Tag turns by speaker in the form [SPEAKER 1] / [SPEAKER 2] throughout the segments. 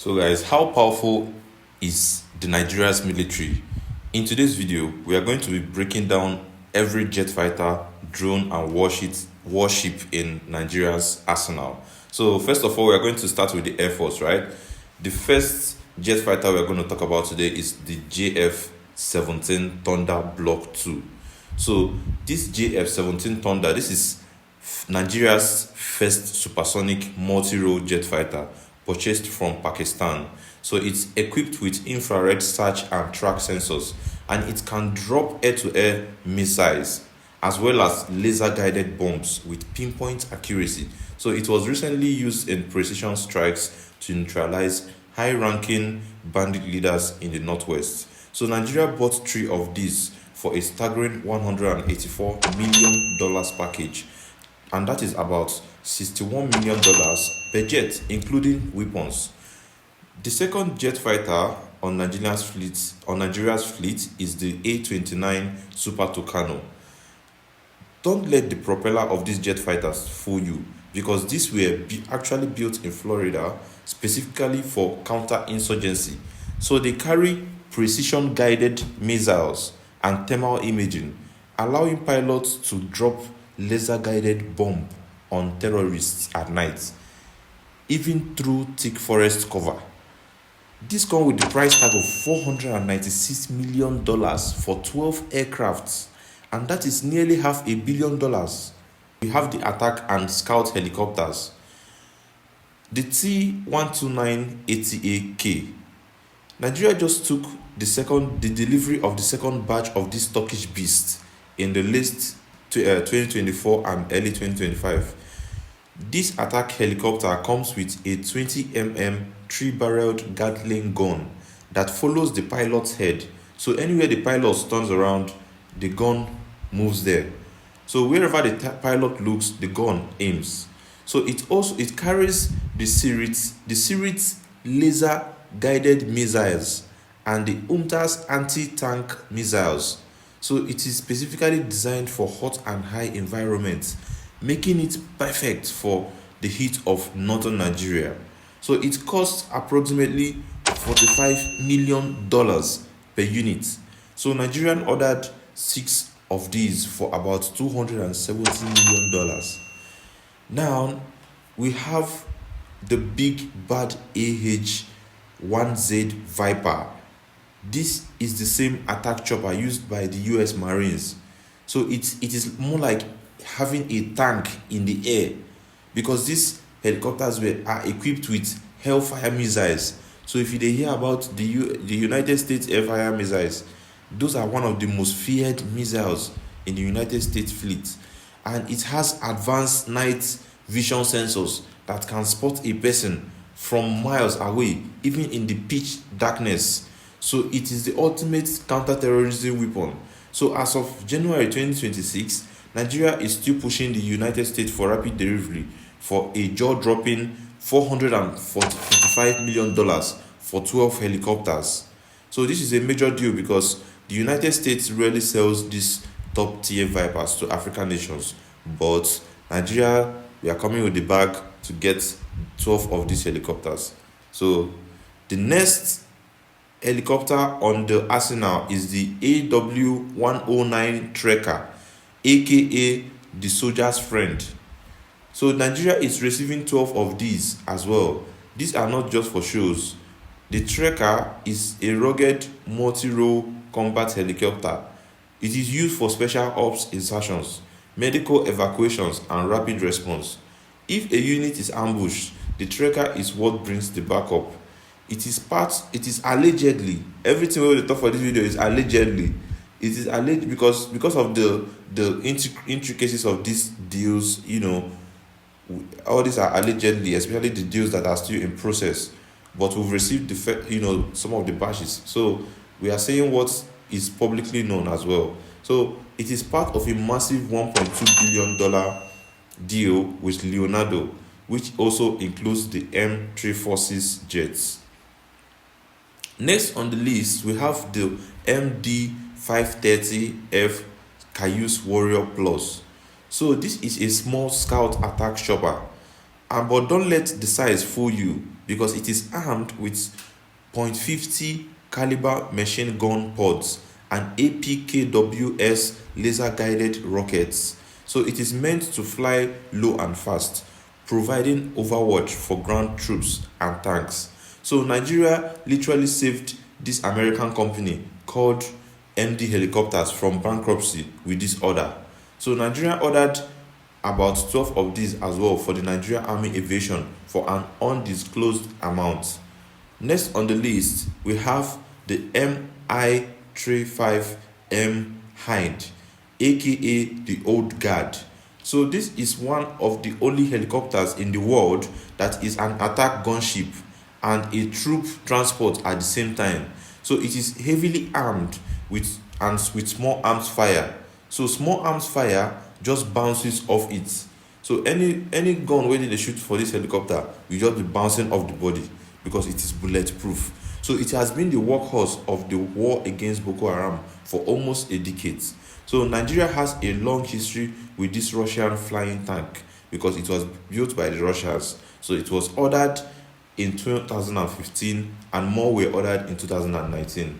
[SPEAKER 1] So guys, how powerful is the Nigeria's military? In today's video, we are going to be breaking down every jet fighter, drone and warship in Nigeria's arsenal. So first of all, we are going to start with the Air Force, right? The first jet fighter we are going to talk about today is the JF-17 Thunder Block 2. So this JF-17 Thunder, this is Nigeria's first supersonic multi-role jet fighter purchased from Pakistan. So it's equipped with infrared search and track sensors, and it can drop air-to-air missiles as well as laser-guided bombs with pinpoint accuracy. So it was recently used in precision strikes to neutralize high-ranking bandit leaders in the northwest. So Nigeria bought 3 of these for a staggering $184 million package, and that is about $61 million per jet, including weapons. The second jet fighter on Nigeria's fleet is the A-29 Super Tucano. Don't let the propeller of these jet fighters fool you, because these were actually built in Florida specifically for counterinsurgency. So they carry precision-guided missiles and thermal imaging, allowing pilots to drop laser-guided bomb on terrorists at night, even through thick forest cover. This comes with the price tag of $496 million for 12 aircrafts, and that is nearly $500 million. We have the attack and scout helicopters. The T129ATA-K. Nigeria just took the delivery of the second batch of this Turkish beast in the late 2024 and early 2025. This attack helicopter comes with a 20mm 3-barreled Gatling gun that follows the pilot's head. So anywhere the pilot turns around, the gun moves there. So wherever the pilot looks, the gun aims. So it carries the Sirit laser guided missiles and the UMTAS anti-tank missiles. So it is specifically designed for hot and high environments, making it perfect for the heat of northern Nigeria. So it costs approximately $45 million per unit. So Nigeria ordered 6 of these for about $270 million. Now we have the big bad AH-1Z Viper. This is the same attack chopper used by the US Marines. So it is more like having a tank in the air, because these helicopters are equipped with Hellfire missiles. So if you hear about the United States Hellfire missiles, those are one of the most feared missiles in the United States fleet, and it has advanced night vision sensors that can spot a person from miles away, even in the pitch darkness. So it is the ultimate counter-terrorism weapon. So as of January 2026, Nigeria is still pushing the United States for rapid delivery for a jaw-dropping $455 million for 12 helicopters. So this is a major deal, because the United States rarely sells these top-tier Vipers to African nations. But Nigeria, we are coming with the bag to get 12 of these helicopters. So the next helicopter on the arsenal is the AW109 Trekker, aka the soldier's friend. So Nigeria is receiving 12 of these as well. These are not just for shows. The Trekker is a rugged multi-role combat helicopter. It is used for special ops insertions, medical evacuations and rapid response. If a unit is ambushed, the Trekker is what brings the backup. It is allegedly, everything we talk for this video is allegedly. It is alleged because of the intricacies of these deals. All these are allegedly, especially the deals that are still in process. But we've received some of the batches. So we are saying what is publicly known as well. So it is part of a massive $1.2 billion deal with Leonardo, which also includes the M3 Forces jets. Next on the list, we have the MD-530F Cayuse Warrior Plus. So this is a small scout attack chopper, but don't let the size fool you, because it is armed with .50 caliber machine gun pods and APKWS laser-guided rockets. So it is meant to fly low and fast, providing overwatch for ground troops and tanks. So Nigeria literally saved this American company called MD Helicopters from bankruptcy with this order. So Nigeria ordered about 12 of these as well for the Nigerian Army Aviation for an undisclosed amount. Next on the list, we have the Mi-35M Hind, aka the Old Guard. So this is one of the only helicopters in the world that is an attack gunship and a troop transport at the same time. So it is heavily armed with small arms fire. So small arms fire just bounces off it. So any gun where they shoot for this helicopter will just be bouncing off the body because it is bulletproof. So it has been the workhorse of the war against Boko Haram for almost a decade. So Nigeria has a long history with this Russian flying tank because it was built by the Russians. So it was ordered in 2015 and more were ordered in 2019.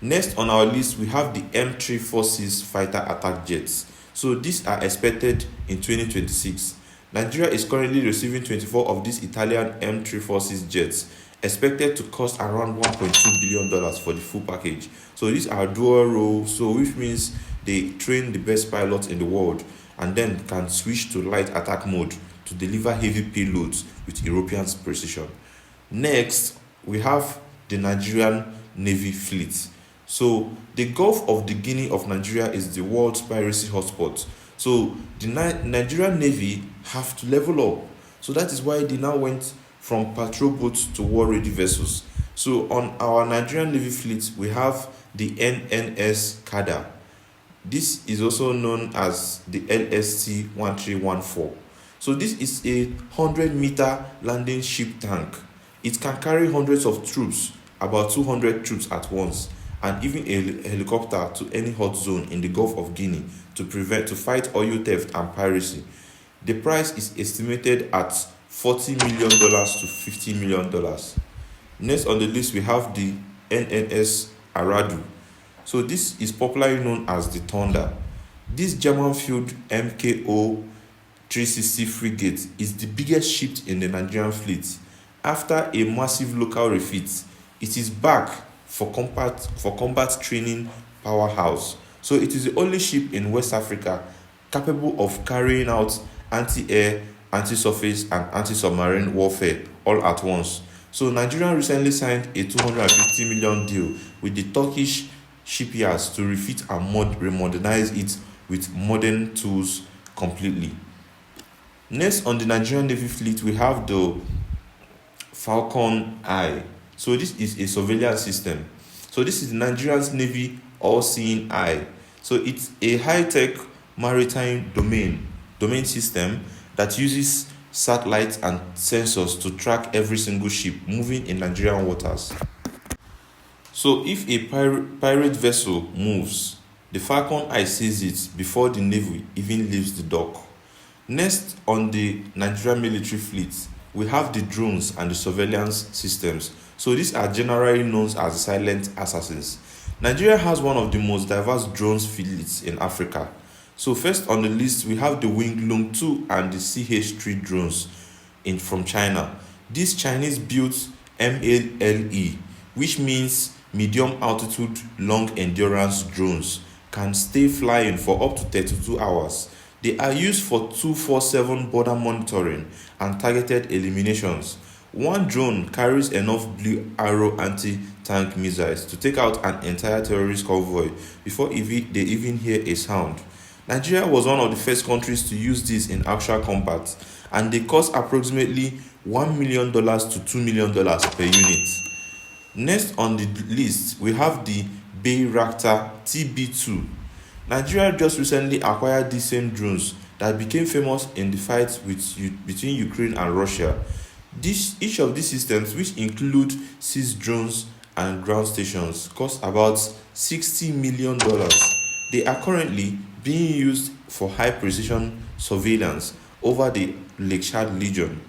[SPEAKER 1] Next on our list, we have the M3 Forces fighter attack jets. So these are expected in 2026. Nigeria is currently receiving 24 of these Italian M3 Forces jets, expected to cost around $1.2 billion for the full package. So these are dual role, so which means they train the best pilots in the world and then can switch to light attack mode to deliver heavy payloads with European precision. Next, we have the Nigerian Navy fleet. So the Gulf of Guinea of Nigeria is the world's piracy hotspot. So the Nigerian Navy have to level up. So that is why they now went from patrol boats to war-ready vessels. So on our Nigerian Navy fleet, we have the NNS Kada. This is also known as the LST 1314. So this is a 100-meter landing ship tank. It can carry hundreds of troops, about 200 troops at once, and even a helicopter to any hot zone in the Gulf of Guinea to fight oil theft and piracy. The price is estimated at $40 million to $50 million. Next on the list, we have the NNS Aradu. So this is popularly known as the Thunder. This German-fueled MKO 360 frigate is the biggest ship in the Nigerian fleet. After a massive local refit, it is back for combat training powerhouse. So it is the only ship in West Africa capable of carrying out anti-air, anti-surface, and anti-submarine warfare all at once. So Nigeria recently signed a $250 million deal with the Turkish shipyards to refit and remodernize it with modern tools completely. Next on the Nigerian Navy fleet, we have the Falcon Eye. So this is a surveillance system. So this is Nigeria's Navy all-seeing eye. So it's a high-tech maritime domain system that uses satellites and sensors to track every single ship moving in Nigerian waters. So if a pirate vessel moves, the Falcon Eye sees it before the Navy even leaves the dock. Next on the Nigerian military fleet, we have the drones and the surveillance systems. So these are generally known as silent assassins. Nigeria has one of the most diverse drones fleets in Africa. So first on the list, we have the Winglong 2 and the CH3 drones from China. These Chinese-built MALE, which means medium altitude, long endurance drones, can stay flying for up to 32 hours. They are used for 24/7 border monitoring and targeted eliminations. One drone carries enough Blue Arrow anti-tank missiles to take out an entire terrorist convoy before they even hear a sound. Nigeria was one of the first countries to use this in actual combat, and they cost approximately $1 million to $2 million per unit. Next on the list, we have the Bayraktar TB2. Nigeria just recently acquired these same drones that became famous in the fight between Ukraine and Russia. Each of these systems, which include seized drones and ground stations, cost about $60 million. They are currently being used for high precision surveillance over the Lake Chad region.